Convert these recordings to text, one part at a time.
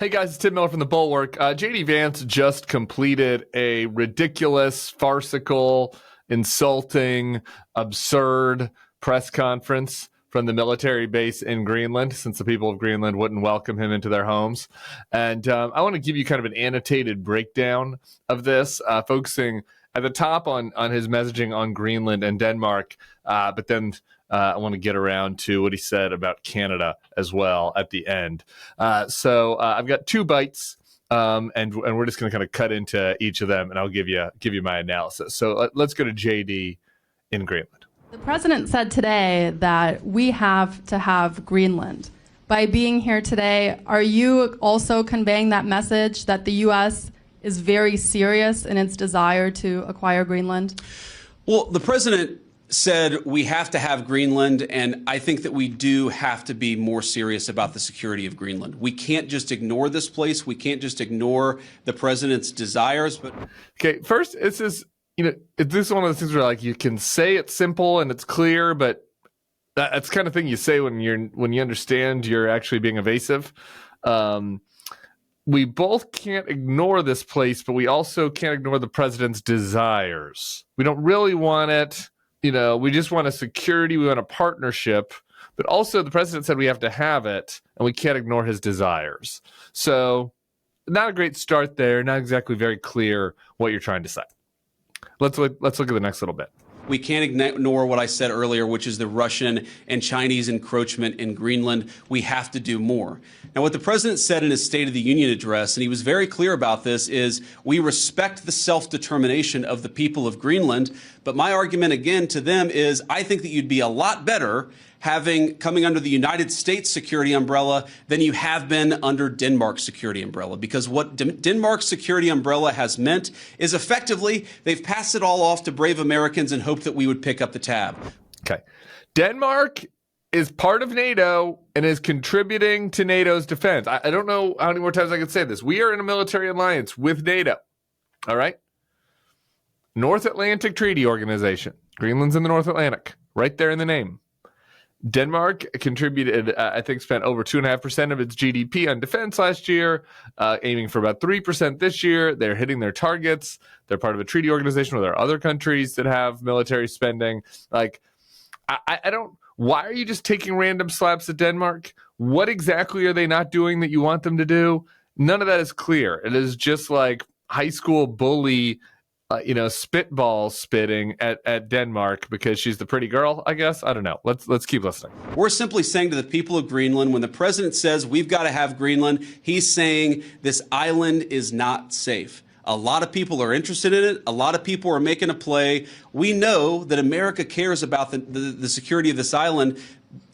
Hey guys, it's Tim Miller from the Bulwark. JD Vance just completed a ridiculous, farcical, insulting, absurd press conference from the military base in Greenland, since the people of Greenland wouldn't welcome him into their homes. And I want to give you kind of an annotated breakdown of this, focusing at the top on his messaging on Greenland and Denmark, but then I want to get around to what he said about Canada as well at the end. So I've got 2 bites, and we're just going to kind of cut into each of them, and I'll give you my analysis. So let's go to JD in Greenland. The president said today that we have to have Greenland. By being here today, are you also conveying that message that the U.S. is very serious in its desire to acquire Greenland? Well, the president said we have to have Greenland, and I think that we do have to be more serious about the security of Greenland. We can't just ignore this place. We can't just ignore the president's desires. But okay, first, this is one of those things where like you can say it's simple and it's clear, but that's the kind of thing you say when you understand you're actually being evasive. We both can't ignore this place, but we also can't ignore the president's desires. We don't really want it. We just want a security, we want a partnership, but also the president said we have to have it, and we can't ignore his desires. So not a great start there, not exactly very clear what you're trying to say. Let's look at the next little bit. We can't ignore what I said earlier, which is the Russian and Chinese encroachment in Greenland. We have to do more. Now, what the president said in his State of the Union address, and he was very clear about this, is we respect the self-determination of the people of Greenland. But my argument again to them is I think that you'd be a lot better coming under the United States security umbrella than you have been under Denmark's security umbrella. Because what Denmark's security umbrella has meant is effectively they've passed it all off to brave Americans and hoped that we would pick up the tab. Okay. Denmark is part of NATO and is contributing to NATO's defense. I don't know how many more times I can say this. We are in a military alliance with NATO. All right? North Atlantic Treaty Organization. Greenland's in the North Atlantic. Right there in the name. Denmark contributed, spent over 2.5% of its GDP on defense last year, aiming for about 3% this year. They're hitting their targets. They're part of a treaty organization where there are other countries that have military spending. Why are you just taking random slaps at Denmark? What exactly are they not doing that you want them to do? None of that is clear. It is just like high school bully spitball spitting at Denmark because she's the pretty girl, I guess. I don't know. Let's keep listening. We're simply saying to the people of Greenland, when the president says we've got to have Greenland, he's saying this island is not safe. A lot of people are interested in it. A lot of people are making a play. We know that America cares about the security of this island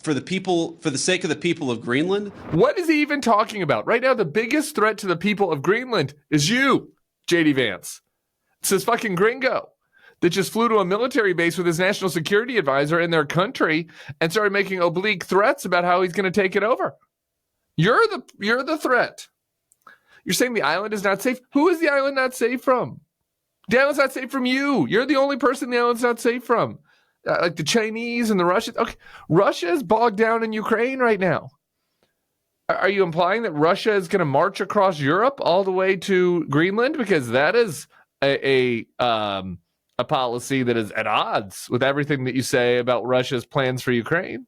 for the sake of the people of Greenland. What is he even talking about? Right now, the biggest threat to the people of Greenland is you, JD Vance. It's this fucking gringo that just flew to a military base with his national security advisor in their country and started making oblique threats about how he's going to take it over. You're the threat. You're saying the island is not safe. Who is the island not safe from? The island's not safe from you. You're the only person the island's not safe from. Like the Chinese and the Russians. Okay, Russia is bogged down in Ukraine right now. Are you implying that Russia is going to march across Europe all the way to Greenland? Because that is a policy that is at odds with everything that you say about Russia's plans for Ukraine.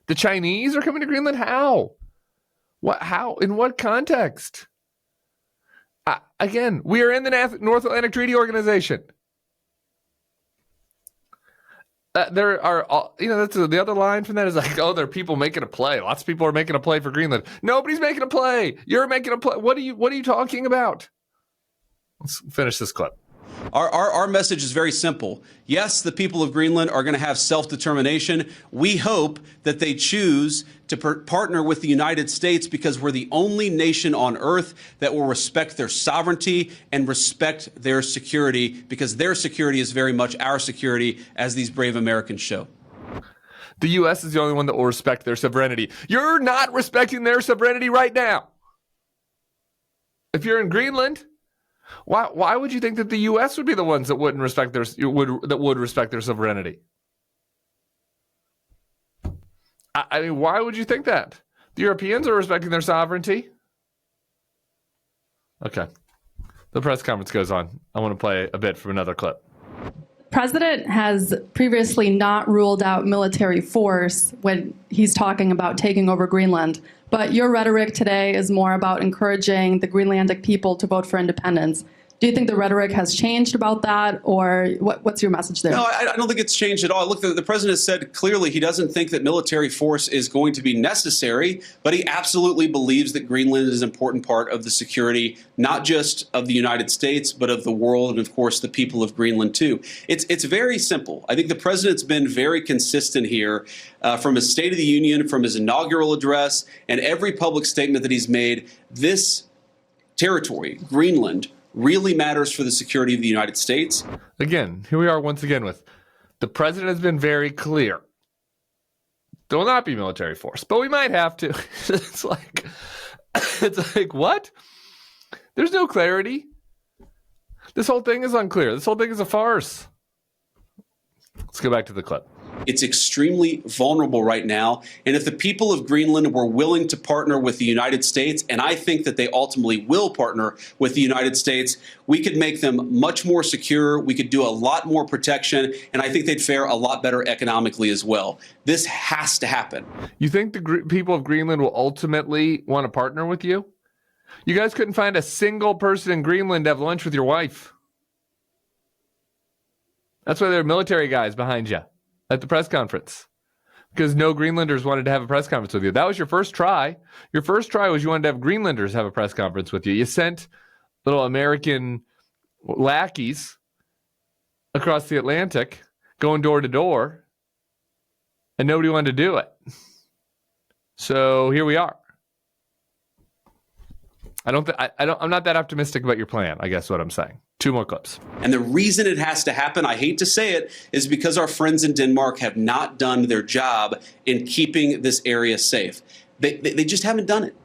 The Chinese are coming to Greenland? How? What? How? In what context? Again, we are in the North Atlantic Treaty Organization. There are, that's the other line from that is like, there are people making a play. Lots of people are making a play for Greenland. Nobody's making a play. You're making a play. What are you talking about? Let's finish this clip. Our message is very simple. Yes, the people of Greenland are going to have self-determination. We hope that they choose to partner with the United States because we're the only nation on earth that will respect their sovereignty and respect their security, because their security is very much our security, as these brave Americans show. The U.S. is the only one that will respect their sovereignty. You're not respecting their sovereignty right now. If you're in Greenland, why would you think that the U.S. would be the ones that would respect their sovereignty? I mean, why would you think that? The Europeans are respecting their sovereignty. Okay. The press conference goes on. I want to play a bit from another clip. President has previously not ruled out military force when he's talking about taking over Greenland, but your rhetoric today is more about encouraging the Greenlandic people to vote for independence. Do you think the rhetoric has changed about that, or what's your message there? No, I don't think it's changed at all. Look, the president has said clearly he doesn't think that military force is going to be necessary, but he absolutely believes that Greenland is an important part of the security, not just of the United States, but of the world, and of course the people of Greenland too. It's very simple. I think the president's been very consistent here from his State of the Union, from his inaugural address, and every public statement that he's made. This territory, Greenland, really matters for the security of the United States. Again, here we are once again with the president has been very clear. There will not be military force, but we might have to. It's like what? There's no clarity. This whole thing is unclear. This whole thing is a farce. Let's go back to the clip. It's extremely vulnerable right now. And if the people of Greenland were willing to partner with the United States, and I think that they ultimately will partner with the United States, we could make them much more secure. We could do a lot more protection, and I think they'd fare a lot better economically as well. This has to happen. You think the people of Greenland will ultimately want to partner with you? You guys couldn't find a single person in Greenland to have lunch with your wife. That's why there are military guys behind you at the press conference, because no Greenlanders wanted to have a press conference with you. That was your first try. Your first try was you wanted to have Greenlanders have a press conference with you. You sent little American lackeys across the Atlantic going door to door, and nobody wanted to do it. So here we are. I'm not that optimistic about your plan, I guess what I'm saying. 2 more clips. And the reason it has to happen, I hate to say it, is because our friends in Denmark have not done their job in keeping this area safe. They just haven't done it.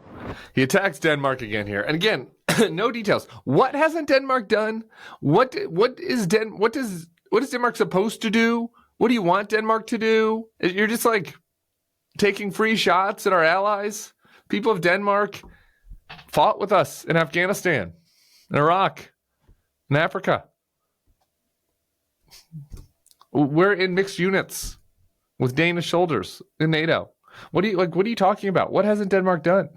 He attacks Denmark again here. And again, no details. What hasn't Denmark done? What is Denmark supposed to do? What do you want Denmark to do? You're just like taking free shots at our allies. People of Denmark fought with us in Afghanistan, in Iraq, in Africa. We're in mixed units with Danish soldiers in NATO. What are you talking about? What hasn't Denmark done?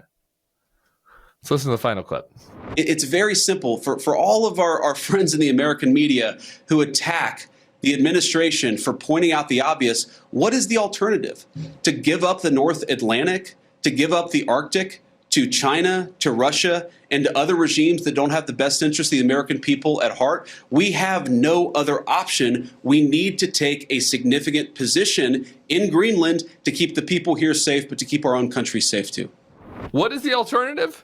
Let's listen to the final clip. It's very simple. For all of our friends in the American media who attack the administration for pointing out the obvious, what is the alternative? To give up the North Atlantic? To give up the Arctic? To China, to Russia, and to other regimes that don't have the best interest of the American people at heart? We have no other option. We need to take a significant position in Greenland to keep the people here safe, but to keep our own country safe too. What is the alternative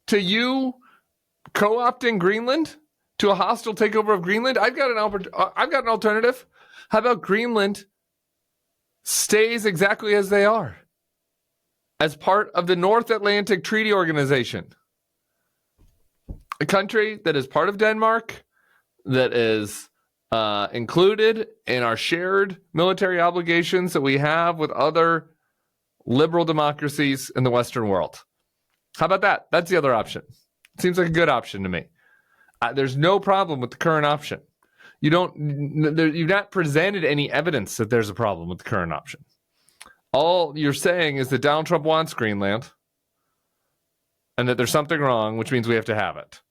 to you co-opting Greenland to a hostile takeover of Greenland? I've got an alternative. How about Greenland stays exactly as they are, as part of the North Atlantic Treaty Organization, a country that is part of Denmark, that is included in our shared military obligations that we have with other liberal democracies in the Western world. How about that? That's the other option. Seems like a good option to me. There's no problem with the current option. You've not presented any evidence that there's a problem with the current option. All you're saying is that Donald Trump wants Greenland and that there's something wrong, which means we have to have it.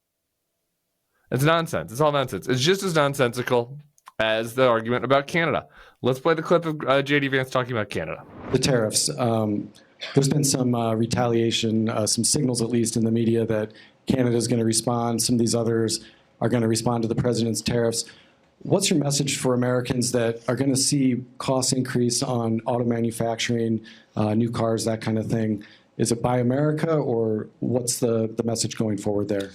It's nonsense. It's all nonsense. It's just as nonsensical as the argument about Canada. Let's play the clip of J.D. Vance talking about Canada. The tariffs. There's been some retaliation, some signals at least in the media that Canada is going to respond. Some of these others are going to respond to the president's tariffs. What's your message for Americans that are going to see costs increase on auto manufacturing, new cars, that kind of thing? Is it Buy America, or what's the message going forward there?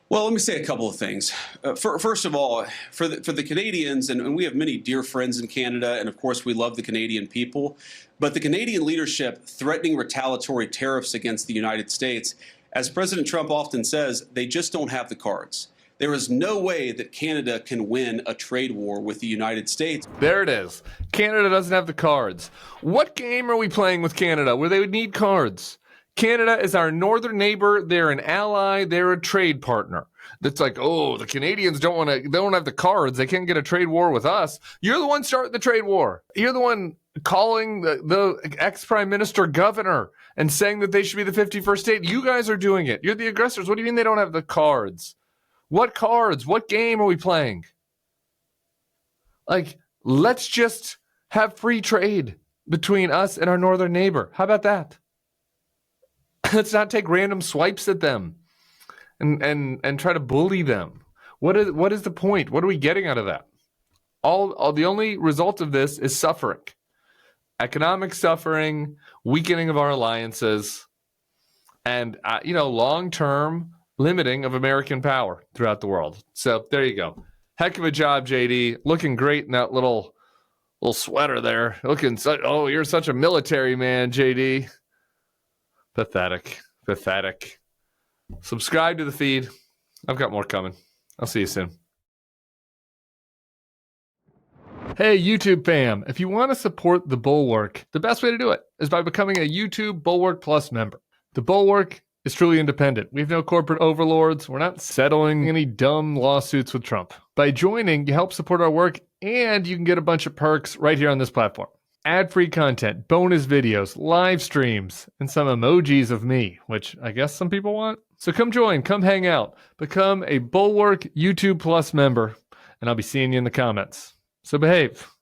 Well, let me say a couple of things. First of all, for the Canadians, and we have many dear friends in Canada, and of course we love the Canadian people, but the Canadian leadership threatening retaliatory tariffs against the United States, as President Trump often says, they just don't have the cards. There is no way that Canada can win a trade war with the United States. There it is. Canada doesn't have the cards. What game are we playing with Canada where they would need cards? Canada is our northern neighbor. They're an ally. They're a trade partner. That's like, oh, the Canadians they don't have the cards. They can't get a trade war with us. You're the one starting the trade war. You're the one calling the ex-prime minister governor and saying that they should be the 51st state. You guys are doing it. You're the aggressors. What do you mean they don't have the cards? What cards? What game are we playing? Like, let's just have free trade between us and our northern neighbor. How about that? Let's not take random swipes at them and try to bully them. What is the point? What are we getting out of that? All the only result of this is suffering. Economic suffering, weakening of our alliances, and long-term limiting of American power throughout the world. So there you go. Heck of a job, JD. Looking great in that little sweater there. You're such a military man, JD. Pathetic. Subscribe to the feed. I've got more coming. I'll see you soon. Hey, YouTube fam. If you want to support the Bulwark, the best way to do it is by becoming a YouTube Bulwark Plus member. The Bulwark is truly independent. We have no corporate overlords. We're not settling any dumb lawsuits with Trump. By joining, you help support our work, and you can get a bunch of perks right here on this platform. Ad-free content, bonus videos, live streams, and some emojis of me, which I guess some people want. So come join, come hang out, become a Bulwark YouTube Plus member, and I'll be seeing you in the comments. So behave.